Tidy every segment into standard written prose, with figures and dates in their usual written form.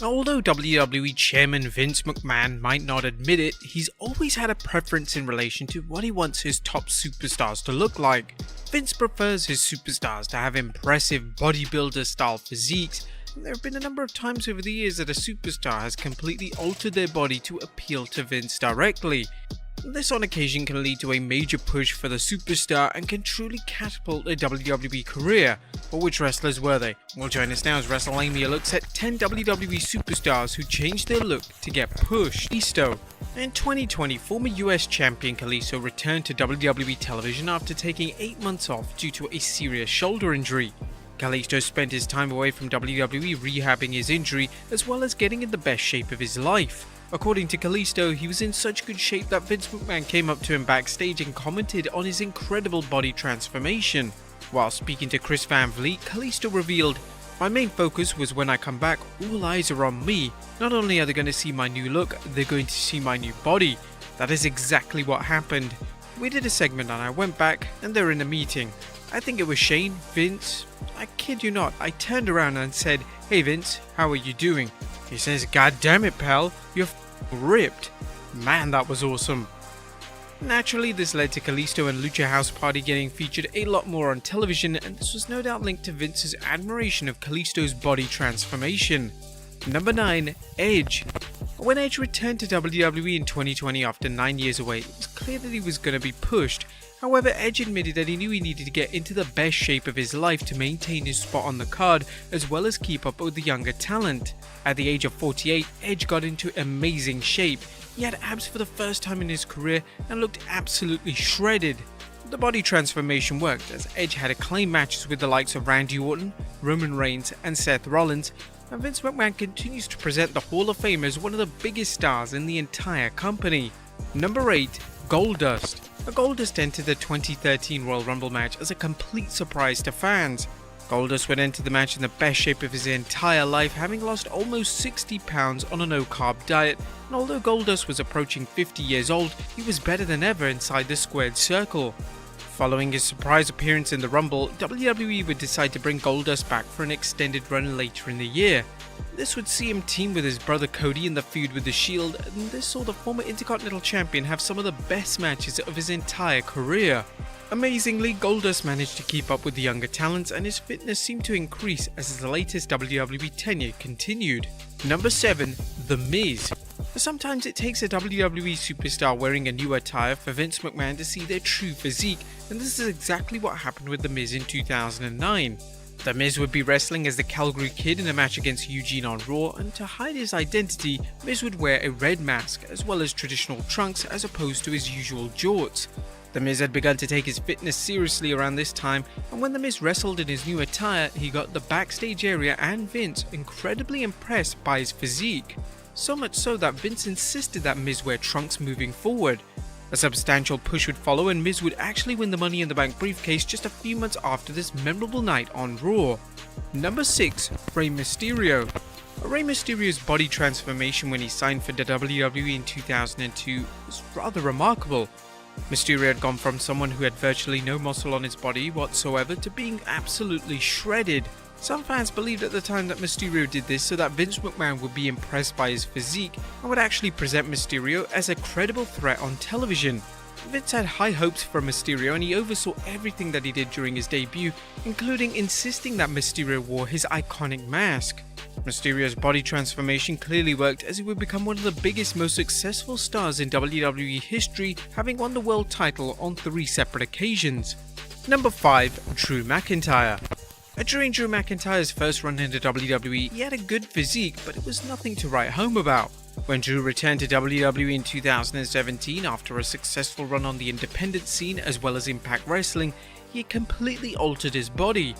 Although WWE Chairman Vince McMahon might not admit it, he's always had a preference in relation to what he wants his top superstars to look like. Vince prefers his superstars to have impressive bodybuilder style physiques, and there have been a number of times over the years that a superstar has completely altered their body to appeal to Vince directly. This on occasion can lead to a major push for the superstar and can truly catapult a WWE career. But which wrestlers were they? Well, join us now as Wrestlelamia looks at 10 WWE superstars who changed their look to get pushed. Kalisto. In 2020, former US champion Kalisto returned to WWE television after taking 8 months off due to a serious shoulder injury. Kalisto spent his time away from WWE rehabbing his injury as well as getting in the best shape of his life. According to Kalisto, he was in such good shape that Vince McMahon came up to him backstage and commented on his incredible body transformation. While speaking to Chris Van Vliet, Kalisto revealed, "My main focus was when I come back, all eyes are on me. Not only are they going to see my new look, they're going to see my new body." That is exactly what happened. We did a segment and I went back and they're in a meeting. I think it was Shane, Vince. I kid you not, I turned around and said, "Hey Vince, how are you doing?" He says, "God damn it pal, you're ripped." Man, that was awesome. Naturally, this led to Kalisto and Lucha House Party getting featured a lot more on television, and this was no doubt linked to Vince's admiration of Kalisto's body transformation. Number 9. Edge. When Edge returned to WWE in 2020 after 9 years away, it was clear that he was going to be pushed. However, Edge admitted that he knew he needed to get into the best shape of his life to maintain his spot on the card, as well as keep up with the younger talent. At the age of 48, Edge got into amazing shape. He had abs for the first time in his career and looked absolutely shredded. The body transformation worked, as Edge had acclaimed matches with the likes of Randy Orton, Roman Reigns and Seth Rollins, and Vince McMahon continues to present the Hall of Fame as one of the biggest stars in the entire company. Number 8. Goldust. Goldust entered the 2013 Royal Rumble match as a complete surprise to fans. Goldust would enter the match in the best shape of his entire life, having lost almost 60 pounds on a no-carb diet, and although Goldust was approaching 50 years old, he was better than ever inside the squared circle. Following his surprise appearance in the Rumble, WWE would decide to bring Goldust back for an extended run later in the year. This would see him team with his brother Cody in the feud with The Shield, and this saw the former Intercontinental Champion have some of the best matches of his entire career. Amazingly, Goldust managed to keep up with the younger talents, and his fitness seemed to increase as his latest WWE tenure continued. Number 7. The Miz. Sometimes it takes a WWE superstar wearing a new attire for Vince McMahon to see their true physique, and this is exactly what happened with The Miz in 2009. The Miz would be wrestling as the Calgary Kid in a match against Eugene on Raw, and to hide his identity, Miz would wear a red mask as well as traditional trunks as opposed to his usual jorts. The Miz had begun to take his fitness seriously around this time, and when The Miz wrestled in his new attire, he got the backstage area and Vince incredibly impressed by his physique. So much so that Vince insisted that Miz wear trunks moving forward. A substantial push would follow, and Miz would actually win the Money in the Bank briefcase just a few months after this memorable night on Raw. Number 6. Rey Mysterio. Rey Mysterio's body transformation when he signed for the WWE in 2002 was rather remarkable. Mysterio had gone from someone who had virtually no muscle on his body whatsoever to being absolutely shredded. Some fans believed at the time that Mysterio did this so that Vince McMahon would be impressed by his physique and would actually present Mysterio as a credible threat on television. Vince had high hopes for Mysterio, and he oversaw everything that he did during his debut, including insisting that Mysterio wore his iconic mask. Mysterio's body transformation clearly worked, as he would become one of the biggest, most successful stars in WWE history, having won the world title on 3 separate occasions. Number 5. Drew McIntyre. During Drew McIntyre's first run into WWE, he had a good physique, but it was nothing to write home about. When Drew returned to WWE in 2017 after a successful run on the independent scene as well as Impact Wrestling, he had completely altered his body.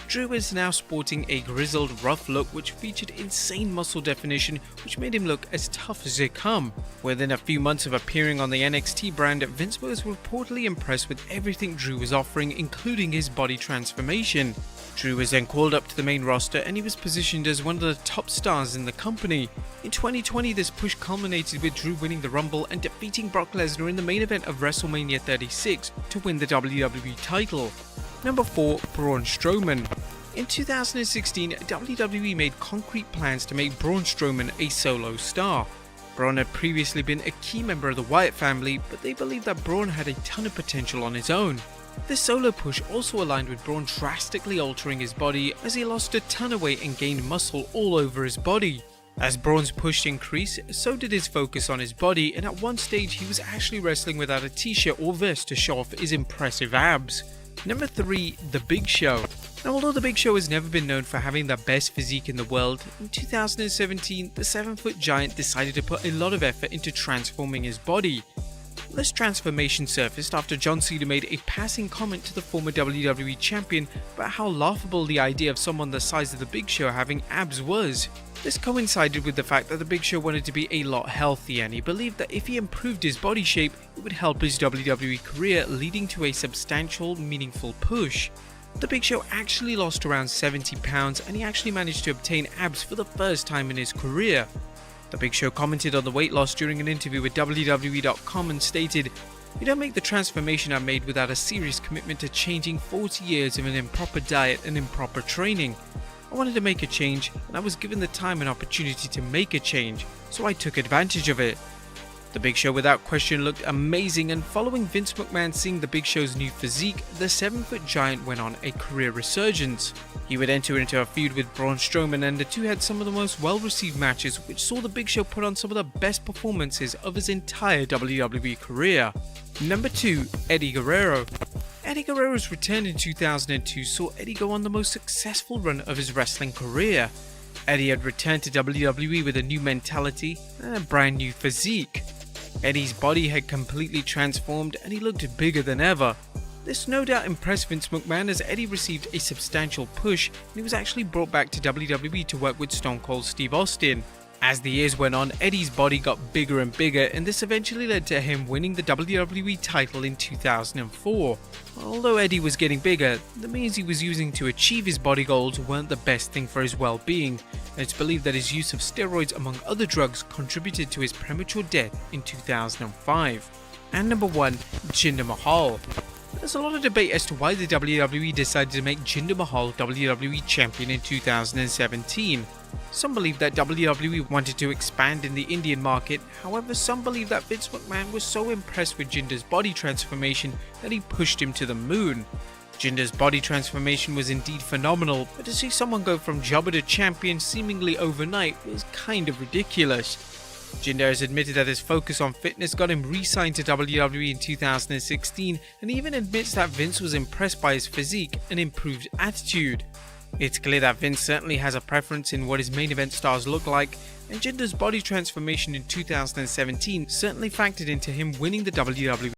Drew is now sporting a grizzled, rough look which featured insane muscle definition, which made him look as tough as they come. Within a few months of appearing on the NXT brand, Vince was reportedly impressed with everything Drew was offering, including his body transformation. Drew was then called up to the main roster, and he was positioned as one of the top stars in the company. In 2020, this push culminated with Drew winning the Rumble and defeating Brock Lesnar in the main event of WrestleMania 36 to win the WWE title. Number 4. Braun Strowman. In 2016, WWE made concrete plans to make Braun Strowman a solo star. Braun had previously been a key member of the Wyatt family, but they believed that Braun had a ton of potential on his own. This solo push also aligned with Braun drastically altering his body as he lost a ton of weight and gained muscle all over his body. As Braun's push increased, so did his focus on his body, and at one stage he was actually wrestling without a t-shirt or vest to show off his impressive abs. Number 3. The Big Show. Now, although The Big Show has never been known for having the best physique in the world, in 2017 the 7-foot giant decided to put a lot of effort into transforming his body. This transformation surfaced after John Cena made a passing comment to the former WWE champion about how laughable the idea of someone the size of The Big Show having abs was. This coincided with the fact that The Big Show wanted to be a lot healthier, and he believed that if he improved his body shape, it would help his WWE career, leading to a substantial, meaningful push. The Big Show actually lost around 70 pounds, and he actually managed to obtain abs for the first time in his career. The Big Show commented on the weight loss during an interview with WWE.com and stated, "You don't make the transformation I made without a serious commitment to changing 40 years of an improper diet and improper training. I wanted to make a change, and I was given the time and opportunity to make a change, so I took advantage of it." The Big Show without question looked amazing, and following Vince McMahon seeing The Big Show's new physique, the 7-foot giant went on a career resurgence. He would enter into a feud with Braun Strowman, and the two had some of the most well-received matches, which saw The Big Show put on some of the best performances of his entire WWE career. Number 2. Eddie Guerrero. Eddie Guerrero's return in 2002 saw Eddie go on the most successful run of his wrestling career. Eddie had returned to WWE with a new mentality and a brand new physique. Eddie's body had completely transformed and he looked bigger than ever. This no doubt impressed Vince McMahon as Eddie received a substantial push and he was actually brought back to WWE to work with Stone Cold Steve Austin. As the years went on, Eddie's body got bigger and bigger, and this eventually led to him winning the WWE title in 2004. Although Eddie was getting bigger, the means he was using to achieve his body goals weren't the best thing for his well-being, and it's believed that his use of steroids among other drugs contributed to his premature death in 2005. And number 1. Jinder Mahal. There's a lot of debate as to why the WWE decided to make Jinder Mahal WWE Champion in 2017. Some believe that WWE wanted to expand in the Indian market, however some believe that Vince McMahon was so impressed with Jinder's body transformation that he pushed him to the moon. Jinder's body transformation was indeed phenomenal, but to see someone go from jobber to champion seemingly overnight was kind of ridiculous. Jinder has admitted that his focus on fitness got him re-signed to WWE in 2016, and even admits that Vince was impressed by his physique and improved attitude. It's clear that Vince certainly has a preference in what his main event stars look like, and Jinder's body transformation in 2017 certainly factored into him winning the WWE